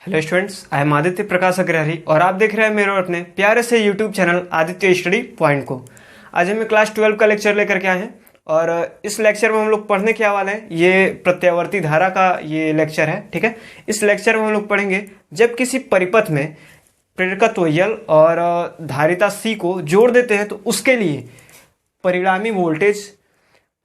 Hello students, I am Aditya Prakash Agrahari और आप देख रहे हैं मेरे और अपने प्यारे से YouTube channel Aditya study point को। आज हम क्लास 12 का लेक्चर लेकर के आए हैं और इस लेक्चर में हम लोग पढ़ने क्या वाले हैं, ये प्रत्यावर्ती धारा का ये लेक्चर है। ठीक है, इस लेक्चर में हम लोग पढ़ेंगे जब किसी परिपथ में प्रेरकत्व L और धारिता C को जोड़ देते हैं तो उसके लिए परिणामी वोल्टेज,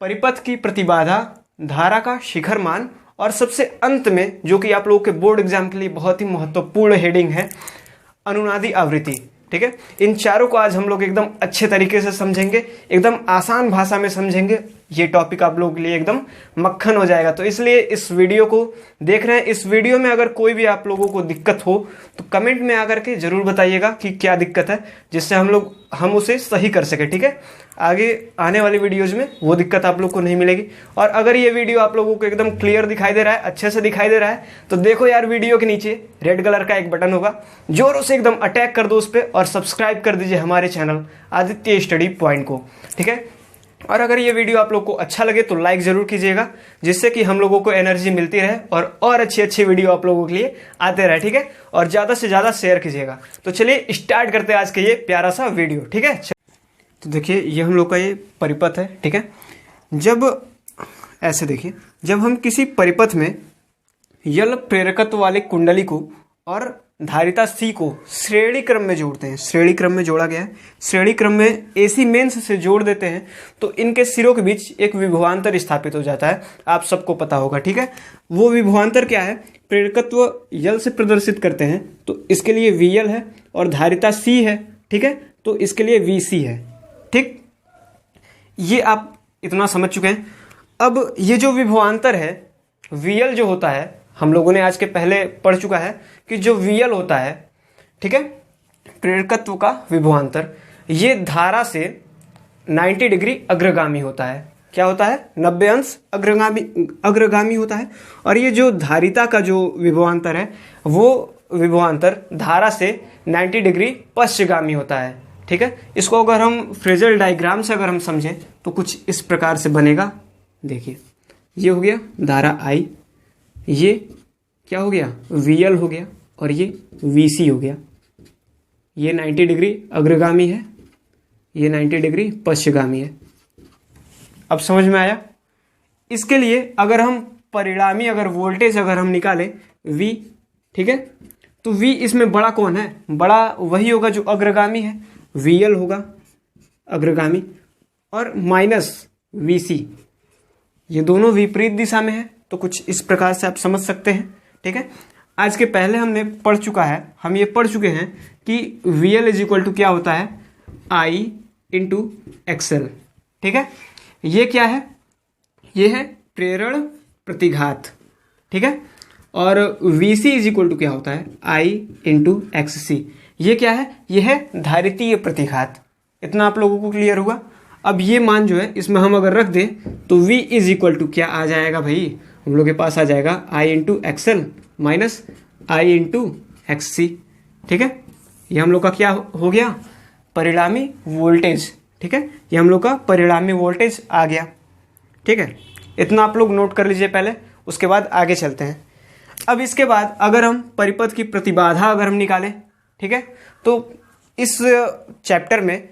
परिपथ की प्रतिबाधा, धारा का शिखर मान और सबसे अंत में जो कि आप लोगों के बोर्ड एग्जाम के लिए बहुत ही महत्वपूर्ण हेडिंग है, अनुनादी आवृत्ति। ठीक है, इन चारों को आज हम लोग एकदम अच्छे तरीके से समझेंगे, एकदम आसान भाषा में समझेंगे। ये टॉपिक आप लोगों के लिए एकदम मक्खन हो जाएगा। तो इसलिए इस वीडियो को देख रहे हैं। इस वीडियो में अगर कोई भी आप लोगों को दिक्कत हो तो कमेंट में आकर के जरूर बताइएगा कि क्या दिक्कत है, जिससे हम उसे सही कर सके। ठीक है, आगे आने वाली वीडियोज में वो दिक्कत आप लोग को नहीं मिलेगी। और अगर ये वीडियो आप लोगों को एकदम क्लियर दिखाई दे रहा है, अच्छे से दिखाई दे रहा है, तो देखो यार, वीडियो के नीचे रेड कलर का एक बटन होगा, जोरों से एकदम अटैक कर दो उस पर और सब्सक्राइब कर दीजिए हमारे चैनल आदित्य स्टडी पॉइंट को। ठीक है, और अगर ये वीडियो आप लोग को अच्छा लगे तो लाइक जरूर कीजिएगा, जिससे कि हम लोगों को एनर्जी मिलती रहे और अच्छी वीडियो आप लोगों के लिए आते रहे। ठीक है, और ज़्यादा से ज़्यादा शेयर कीजिएगा। तो चलिए स्टार्ट करते हैं आज के ये प्यारा सा वीडियो। ठीक है, तो देखिए ये हम लोग का ये परिपथ है। ठीक है, जब ऐसे देखिए, जब हम किसी परिपथ में यल प्रेरकत्व वाले कुंडली को और धारिता C को श्रेणी क्रम में जोड़ते हैं, श्रेणी क्रम में जोड़ा गया है, श्रेणी क्रम में AC मेंस से जोड़ देते हैं तो इनके सिरों के बीच एक विभवांतर स्थापित हो जाता है। आप सबको पता होगा। ठीक है, वो विभवांतर क्या है, प्रेरकत्व L से प्रदर्शित करते हैं तो इसके लिए VL है और धारिता C है। ठीक है, तो इसके लिए VC है। ठीक, ये आप इतना समझ चुके हैं। अब ये जो विभवांतर है VL जो होता है, हम लोगों ने आज के पहले पढ़ चुका है कि जो VL होता है, ठीक है, प्रेरकत्व का विभवांतर, ये धारा से 90 डिग्री अग्रगामी होता है। क्या होता है? 90 अंश अग्रगामी होता है। और ये जो धारिता का जो विभवांतर है, वो विभवांतर धारा से 90 डिग्री पश्चगामी होता है। ठीक है, इसको अगर हम फ्रेजल डायग्राम से अगर हम समझें तो कुछ इस प्रकार से बनेगा। देखिए, ये हो गया धारा I, ये क्या हो गया, VL हो गया, और ये VC हो गया। ये 90 डिग्री अग्रगामी है, ये 90 डिग्री पश्चगामी है। अब समझ में आया? इसके लिए अगर हम परिणामी अगर वोल्टेज अगर हम निकालें V, ठीक है, तो V इसमें बड़ा कौन है? बड़ा वही होगा जो अग्रगामी है, VL होगा अग्रगामी, और माइनस VC, ये दोनों विपरीत दिशा में है। तो कुछ इस प्रकार से आप समझ सकते हैं। ठीक है, आज के पहले हमने पढ़ चुका है, हम ये पढ़ चुके हैं कि VL इज इक्वल टू क्या होता है, I इंटू XL। ठीक है, ये क्या है, ये है प्रेरण प्रतिघात। ठीक है, और VC इज इक्वल टू क्या होता है, I इंटू XC। ये क्या है, ये है धारितीय प्रतिघात। इतना आप लोगों को क्लियर हुआ? अब ये मान जो है इसमें हम अगर रख दें तो V इज इक्वल टू क्या आ जाएगा भाई, हम लोग के पास आ जाएगा I into XL minus I into XC। ठीक है, ये हम लोग का क्या हो गया, परिणामी वोल्टेज। ठीक है, ये हम लोग का परिणामी वोल्टेज आ गया। ठीक है, इतना आप लोग नोट कर लीजिए पहले, उसके बाद आगे चलते हैं। अब इसके बाद अगर हम परिपथ की प्रतिबाधा अगर हम निकालें, ठीक है, तो इस चैप्टर में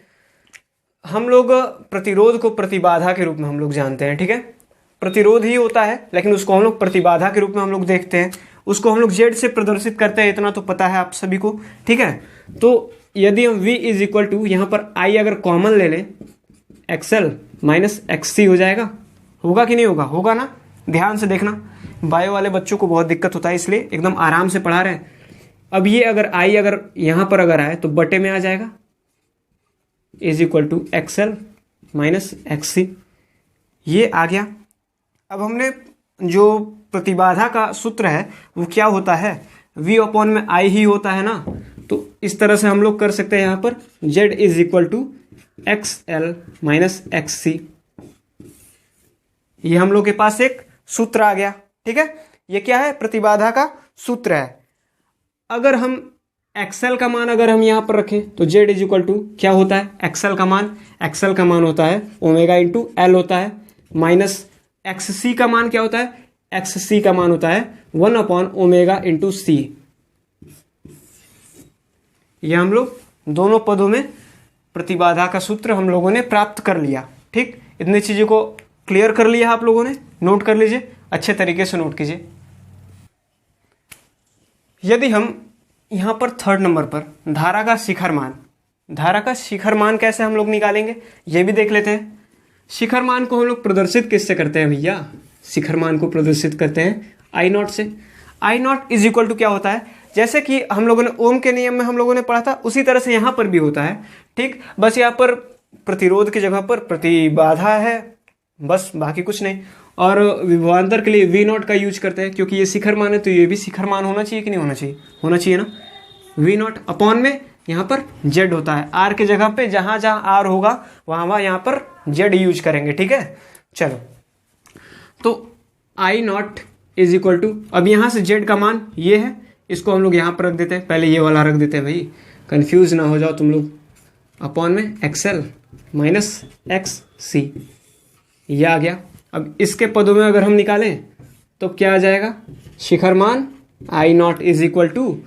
हम लोग प्रतिरोध को प्रतिबाधा के रूप में हम लोग जानते हैं। ठीक है, प्रतिरोध ही होता है लेकिन उसको हम लोग प्रतिबाधा के रूप में हम लोग देखते हैं, उसको हम लोग Z से प्रदर्शित करते हैं, इतना तो पता है आप सभी को। ठीक है, तो यदि हम V इज इक्वल टू यहाँ पर I अगर कॉमन ले लें, XL माइनस XC हो जाएगा। होगा कि नहीं होगा? होगा ना, ध्यान से देखना, बायो वाले बच्चों को बहुत दिक्कत होता है, इसलिए एकदम आराम से पढ़ा रहे हैं। अब ये अगर I अगर यहाँ पर अगर आए तो बटे में आ जाएगा, is equal to XL minus XC, ये आ गया। अब हमने जो प्रतिबाधा का सूत्र है वो क्या होता है, V अपॉन में I ही होता है ना, तो इस तरह से हम लोग कर सकते हैं यहाँ पर Z is equal to XL minus XC। ये हम लोग के पास एक सूत्र आ गया। ठीक है, ये क्या है, प्रतिबाधा का सूत्र है। अगर हम XL का मान अगर हम यहाँ पर रखें तो Z इज इक्वल टू क्या होता है, XL का मान होता है ओमेगा इंटू L होता है, माइनस XC का मान क्या होता है, XC का मान होता है 1 अपॉन ओमेगा इंटू C। ये हम लोग दोनों पदों में प्रतिबाधा का सूत्र हम लोगों ने प्राप्त कर लिया। ठीक, इतनी चीज़ों को क्लियर कर लिया आप लोगों ने, नोट कर लीजिए, अच्छे तरीके से नोट कीजिए। यदि हम यहाँ पर 3rd नंबर पर धारा का शिखर मान कैसे हम लोग निकालेंगे ये भी देख लेते हैं। शिखर मान को हम लोग प्रदर्शित किससे करते हैं भैया? शिखर मान को प्रदर्शित करते हैं आई नॉट से। आई नॉट इज इक्वल टू क्या होता है, जैसे कि हम लोगों ने ओम के नियम में हम लोगों ने पढ़ा था, उसी तरह से यहाँ पर भी होता है। ठीक, बस यहाँ पर प्रतिरोध की जगह पर प्रतिबाधा है, बस बाकी कुछ नहीं। और विभवांतर के लिए वी नॉट का यूज करते हैं, क्योंकि ये शिखर मान है तो ये भी शिखर मान होना चाहिए कि नहीं होना चाहिए? होना चाहिए ना। वी नॉट अपॉन में यहाँ पर जेड होता है, आर की जगह पे जहाँ जहाँ आर होगा वहाँ यहाँ पर जेड यूज करेंगे। ठीक है, चलो, तो आई नॉट इज इक्वल टू, अब यहाँ से जेड का मान ये है, इसको हम लोग यहाँ पर रख देते हैं, पहले ये वाला रख देते हैं भाई, कंफ्यूज ना हो जाओ तुम लोग। अपॉन में एक्सएल माइनस एक्स सी, ये आ गया। अब इसके पदों में अगर हम निकालें तो क्या आ जाएगा? शिखर मान I naught is equal to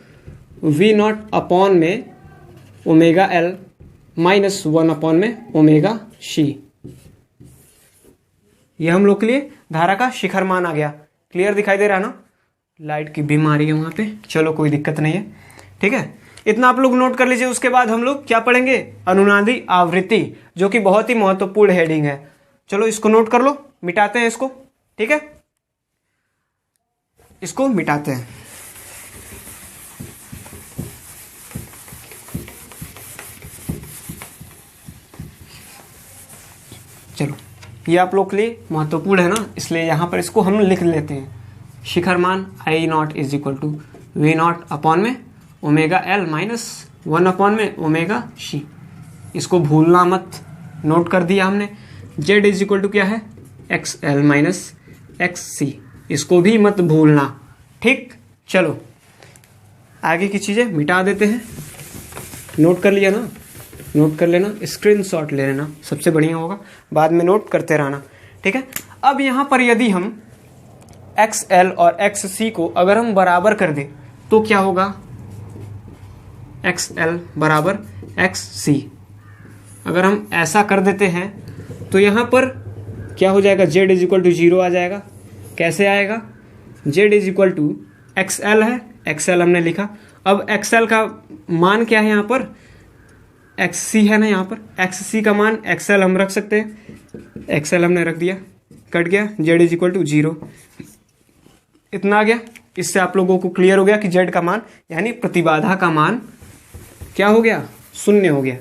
V naught upon में ओमेगा एल माइनस 1 अपॉन में ओमेगा सी। ये हम लोग के लिए धारा का शिखर मान आ गया। क्लियर दिखाई दे रहा है ना? लाइट की बीम आ रही है वहां पे, चलो कोई दिक्कत नहीं है। ठीक है, इतना आप लोग नोट कर लीजिए। उसके बाद हम लोग क्या पढ़ेंगे? अनुनादी आवृत्ति, जो कि बहुत ही महत्वपूर्ण हेडिंग है। चलो इसको नोट कर लो, मिटाते हैं इसको। ठीक है, इसको मिटाते हैं। चलो, ये आप लोग के लिए महत्वपूर्ण है ना, इसलिए यहां पर इसको हम लिख लेते हैं। शिखर मान I naught is equal to V naught upon में ओमेगा एल माइनस 1 अपॉन में ओमेगा सी। इसको भूलना मत, नोट कर दिया हमने। जेड इज इक्वल टू क्या है? एक्स एल माइनस एक्स सी, इसको भी मत भूलना। ठीक, चलो आगे की चीजें मिटा देते हैं। नोट कर लिया ना? नोट कर लेना, स्क्रीनशॉट ले लेना, सबसे बढ़िया होगा, बाद में नोट करते रहना। ठीक है, अब यहां पर यदि हम एक्स एल और एक्स सी को अगर हम बराबर कर दें तो क्या होगा? एक्स एल बराबर एक्स सी। अगर हम ऐसा कर देते हैं तो यहां पर क्या हो जाएगा? जेड इज इक्वल टू 0 आ जाएगा। कैसे आएगा? Z is equal to X L है, एक्स एल हमने लिखा। अब एक्स एल का मान क्या है? यहाँ पर एक्स सी है ना, यहाँ पर एक्स सी का मान एक्स एल हम रख सकते हैं, एक्स एल हमने रख दिया, कट गया। जेड इज इक्वल टू 0, इतना आ गया। इससे आप लोगों को क्लियर हो गया कि जेड का मान यानी प्रतिबाधा का मान क्या हो गया? 0 हो गया।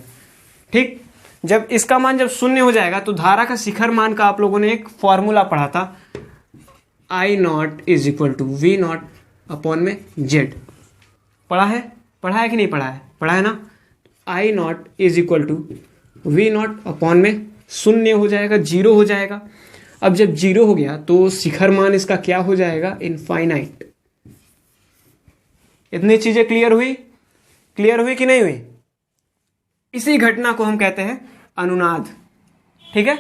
ठीक, जब इसका मान जब 0 हो जाएगा तो धारा का शिखर मान का आप लोगों ने एक फॉर्मूला पढ़ा था, I naught is equal to V naught upon में जेड। पढ़ा है कि नहीं पढ़ा है? पढ़ा है ना? I naught is equal to V naught upon में 0 हो जाएगा, 0 हो जाएगा। अब जब 0 हो गया तो शिखर मान इसका क्या हो जाएगा? इनफाइनाइट। इतनी चीजें क्लियर हुई? क्लियर हुई कि नहीं हुई? इसी घटना को हम कहते हैं अनुनाद। ठीक है,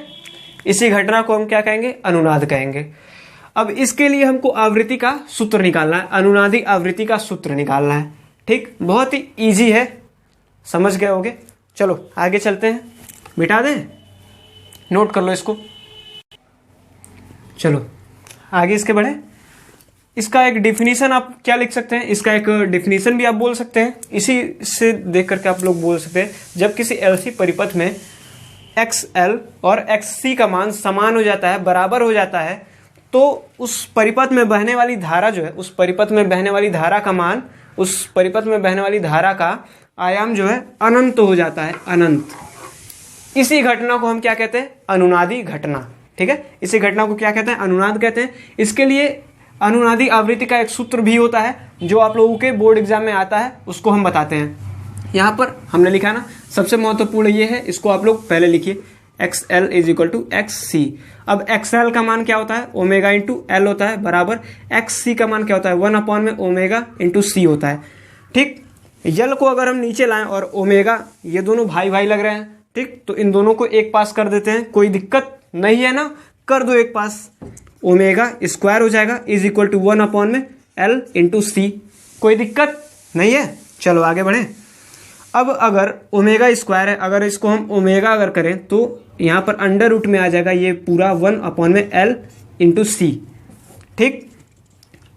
इसी घटना को हम क्या कहेंगे? अनुनाद कहेंगे। अब इसके लिए हमको आवृत्ति का सूत्र निकालना है, अनुनादी आवृत्ति का सूत्र निकालना है। ठीक, बहुत ही इजी है, समझ गए होगे। चलो आगे चलते हैं, मिटा दें, नोट कर लो इसको। चलो आगे इसके बढ़े। इसका एक डिफिनीशन आप क्या लिख सकते हैं? इसका एक डिफिनीशन भी आप बोल सकते हैं, इसी से देख करके आप लोग बोल सकते हैं। जब किसी एलसी परिपथ में एक्स एल और एक्स सी का मान समान हो जाता है, बराबर हो जाता है, तो उस परिपथ में बहने वाली धारा जो है, उस परिपथ में बहने वाली धारा का मान, उस परिपथ में बहने वाली धारा का आयाम जो है अनंत हो जाता है, अनंत। इसी घटना को हम क्या कहते हैं? अनुनादी घटना। ठीक है, इसी घटना को क्या कहते हैं? अनुनाद कहते हैं। इसके लिए अनुनादी आवृत्ति का एक सूत्र भी होता है जो आप लोगों के बोर्ड एग्जाम में आता है, उसको हम बताते हैं। यहाँ पर हमने लिखा ना, सबसे महत्वपूर्ण ये है, इसको आप लोग पहले लिखिए, X L is equal to X C. अब एक्स एल का मान क्या होता है? ओमेगा इंटू एल होता है, बराबर एक्स सी का मान क्या होता है? 1 अपॉन में ओमेगा इंटू सी होता है। ठीक, यल को अगर हम नीचे लाएं और ओमेगा, ये दोनों भाई भाई लग रहे हैं, ठीक, तो इन दोनों को एक पास कर देते हैं, कोई दिक्कत नहीं है ना, कर दो एक पास। ओमेगा स्क्वायर हो जाएगा इज इक्वल टू 1 अपॉन में एल इंटू सी, कोई दिक्कत नहीं है। चलो आगे बढ़े। अब अगर ओमेगा स्क्वायर है, अगर इसको हम ओमेगा अगर करें तो यहाँ पर अंडर रूट में आ जाएगा ये पूरा 1/L इंटू सी। ठीक,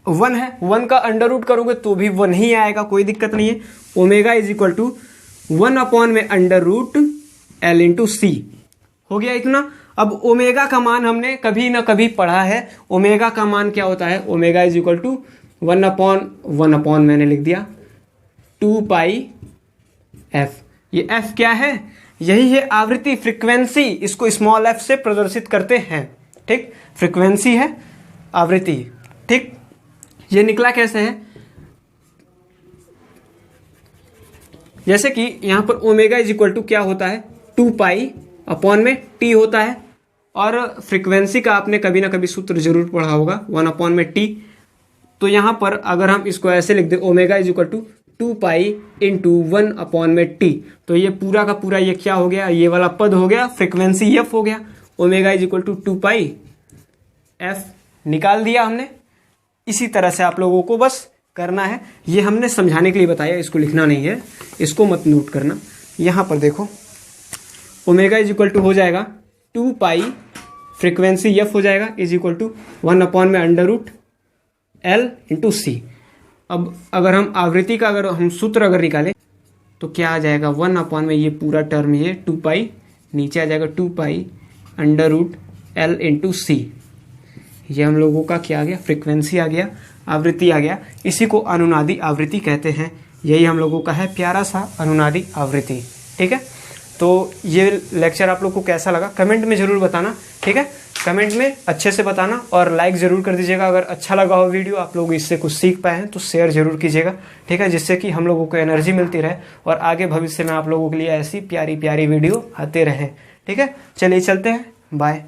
1 है, 1 का अंडर रूट करोगे तो भी 1 ही आएगा, कोई दिक्कत नहीं है। Omega is equal to 1/L into C. हो गया इतना। अब ओमेगा का मान हमने कभी ना कभी पढ़ा है। ओमेगा का मान क्या होता है? ओमेगा इज इक्वल टू 1/1 मैंने लिख दिया 2 पाई एफ। ये एफ क्या है? यही है आवृत्ति, फ्रीक्वेंसी। इसको स्मॉल एफ से प्रदर्शित करते हैं। ठीक, फ्रीक्वेंसी है, आवृत्ति। ठीक, ये निकला कैसे है? जैसे कि यहां पर ओमेगा इज इक्वल टू क्या होता है? 2 पाई अपॉन में टी होता है, और फ्रीक्वेंसी का आपने कभी ना कभी सूत्र जरूर पढ़ा होगा 1 में टी। तो यहां पर अगर हम इसको ऐसे लिख दे, omega is equal to 2 pi into 1 में टी, तो ये पूरा का पूरा ये क्या हो गया? ये वाला पद हो गया, फ्रीक्वेंसी एफ हो गया। Omega is equal to 2 pi F निकाल दिया हमने। इसी तरह से आप लोगों को बस करना है। ये हमने समझाने के लिए बताया, इसको लिखना नहीं है, इसको मत नोट करना। यहां पर देखो, ओमेगा इज इक्वल टू हो जाएगा 2 पाई, फ्रीक्वेंसी एफ हो जाएगा इज इक्वल टू 1 में अंडर रूट L इंटू सी। अब अगर हम आवृत्ति का अगर हम सूत्र अगर निकालें तो क्या आ जाएगा? 1 में ये पूरा टर्म ये 2 पाई, नीचे आ जाएगा 2 pi under root L into C. ये हम लोगों का क्या आ गया? फ्रीक्वेंसी आ गया, आवृत्ति आ गया। इसी को अनुनादी आवृत्ति कहते हैं। यही हम लोगों का है प्यारा सा अनुनादी आवृत्ति। ठीक है, तो ये लेक्चर आप लोग को कैसा लगा कमेंट में ज़रूर बताना। ठीक है, कमेंट में अच्छे से बताना, और लाइक ज़रूर कर दीजिएगा। अगर अच्छा लगा हो वीडियो, आप लोग इससे कुछ सीख पाए हैं तो शेयर ज़रूर कीजिएगा। ठीक है, जिससे कि हम लोगों को एनर्जी मिलती रहे और आगे भविष्य में आप लोगों के लिए ऐसी प्यारी प्यारी वीडियो आते रहे। ठीक है, चलिए चलते हैं, बाय।